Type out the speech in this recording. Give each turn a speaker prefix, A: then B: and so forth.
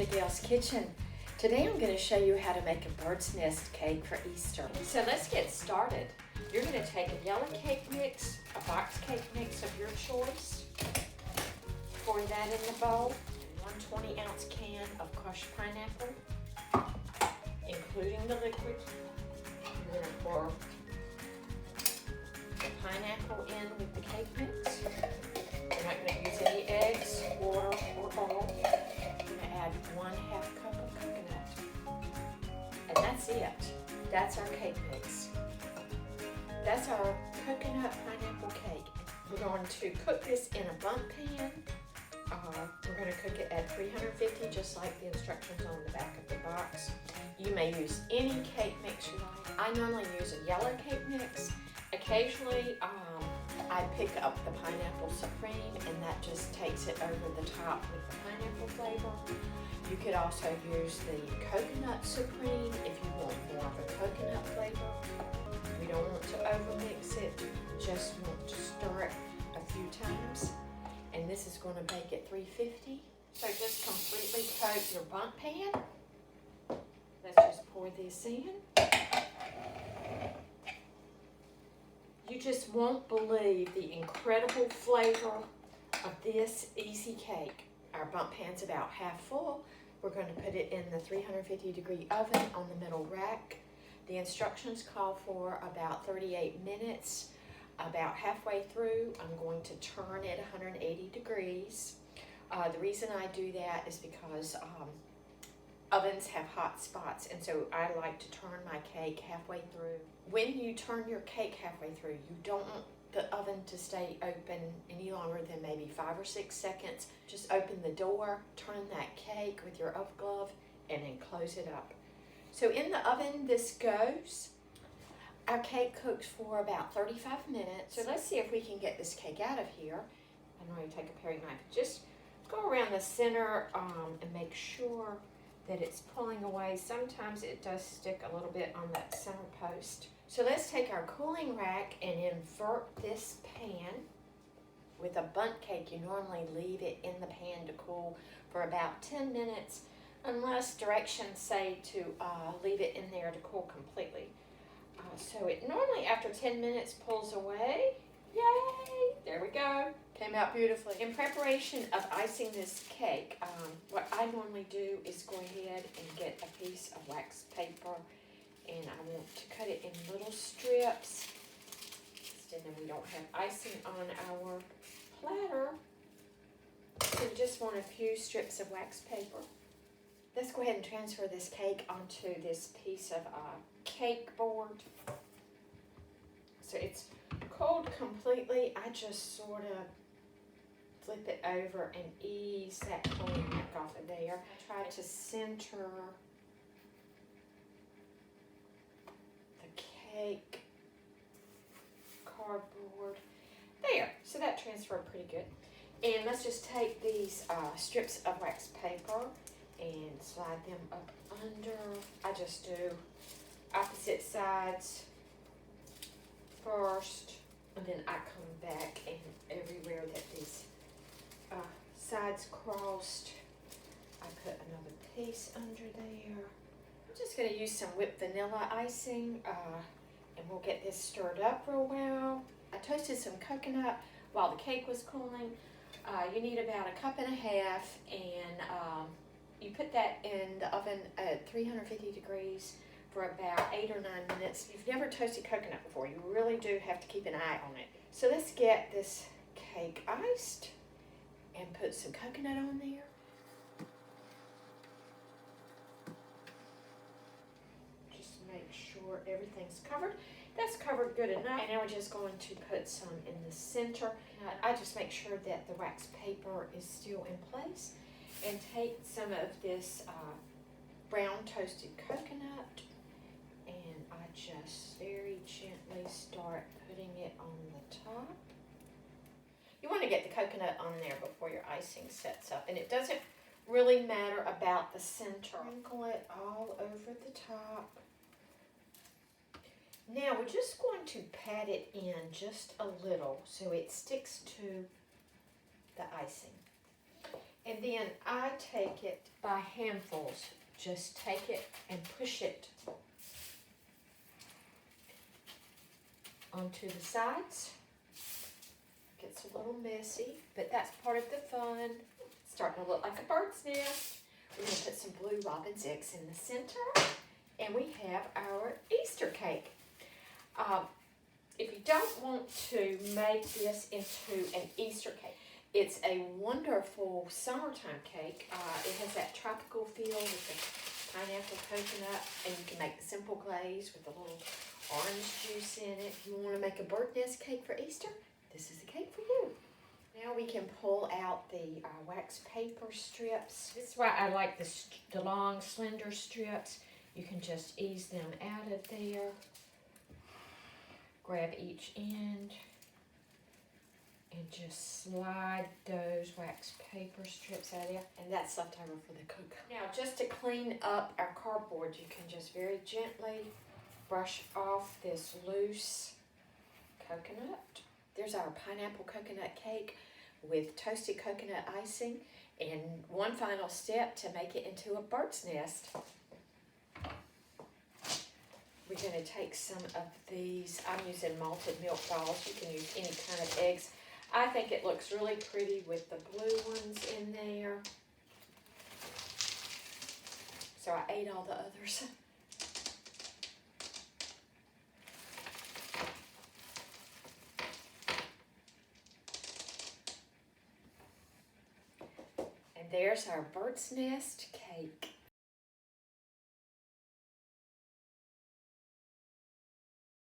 A: to Gail's Kitchen. Today I'm going to show you how to make a bird's nest cake for Easter. So let's get started. You're going to take a yellow cake mix, a box cake mix of your choice. Pour that in the bowl. 1 20-ounce can of crushed pineapple, including the liquid. You're going to pour the pineapple in with the cake mix. You're not going to use any eggs, water, or oil. You're going to add 1/2 cup of coconut. And that's it. That's our cake mix. That's our coconut pineapple cake. We're going to cook this in a Bundt pan. We're going to cook it at 350, just like the instructions on the back of the box. You may use any cake mix you like. I normally use a yellow cake mix. Occasionally, I pick up the Pineapple Supreme, and that just takes it over the top with the pineapple flavor. You could also use the Coconut Supreme if you want more of a coconut flavor. We don't want to overmix it, just want to stir it a few times. And this is going to bake at 350. So just completely coat your Bundt pan. Let's just pour this in. You just won't believe the incredible flavor of this easy cake. Our Bundt pan's about half full. We're going to put it in the 350-degree oven on the middle rack. The instructions call for about 38 minutes. About halfway through, I'm going to turn it 180 degrees. The reason I do that is because ovens have hot spots, and so I like to turn my cake halfway through. When you turn your cake halfway through, you don't want the oven to stay open any longer than maybe 5 or 6 seconds. Just open the door, turn that cake with your oven glove, and then close it up. So in the oven this goes. Our cake cooks for about 35 minutes. So let's see if we can get this cake out of here. I'm going to take a paring knife. Just go around the center and make sure that it's pulling away. Sometimes it does stick a little bit on that center post. So let's take our cooling rack and invert this pan. With a Bundt cake, you normally leave it in the pan to cool for about 10 minutes, unless directions say to leave it in there to cool completely. So it normally after 10 minutes pulls away. Yay! There we go. Came out beautifully. In preparation of icing this cake, what I normally do is go ahead and get a piece of wax paper, and I want to cut it in little strips. And then we don't have icing on our platter, so we just want a few strips of wax paper. Let's go ahead and transfer this cake onto this piece of cake board. So it's cold completely. I just sort of flip it over and ease that cooling rack off of there. I try to center the cake cardboard. There, so that transferred pretty good. And let's just take these strips of wax paper and slide them up under. I just do opposite sides first, and then I come back, and everywhere that these sides crossed, I put another piece under there. I'm just going to use some whipped vanilla icing, and we'll get this stirred up real well. I toasted some coconut while the cake was cooling. You need about 1.5 cups, and you put that in the oven at 350 degrees for about 8 or 9 minutes. If you've never toasted coconut before, you really do have to keep an eye on it. So let's get this cake iced and put some coconut on there. Just make sure everything's covered. That's covered good enough. And now we're just going to put some in the center. I just make sure that the wax paper is still in place. And take some of this brown toasted coconut, and I just very gently start putting it on the top. You want to get the coconut on there before your icing sets up, and it doesn't really matter about the center. Sprinkle it all over the top. Now we're just going to pat it in just a little so it sticks to the icing. And then I take it by handfuls. Just take it and push it onto the sides. Gets a little messy, but that's part of the fun. It's starting to look like a bird's nest. We're going to put some blue robin's eggs in the center, and we have our Easter cake. If you don't want to make this into an Easter cake, it's a wonderful summertime cake. It has that tropical feel with the pineapple coconut, and you can make the simple glaze with a little orange juice in it. If you want to make a bird nest cake for Easter, this is the cake for you. Now we can pull out the wax paper strips. This is why I like the long, slender strips. You can just ease them out of there. Grab each end and just slide those wax paper strips out of there. And that's left over for the cocoa. Now, just to clean up our cardboard, you can just very gently brush off this loose coconut. There's our pineapple coconut cake with toasted coconut icing. And one final step to make it into a bird's nest. We're going to take some of these. I'm using malted milk balls. You can use any kind of eggs. I think it looks really pretty with the blue ones in there. So I ate all the others. And there's our bird's nest cake.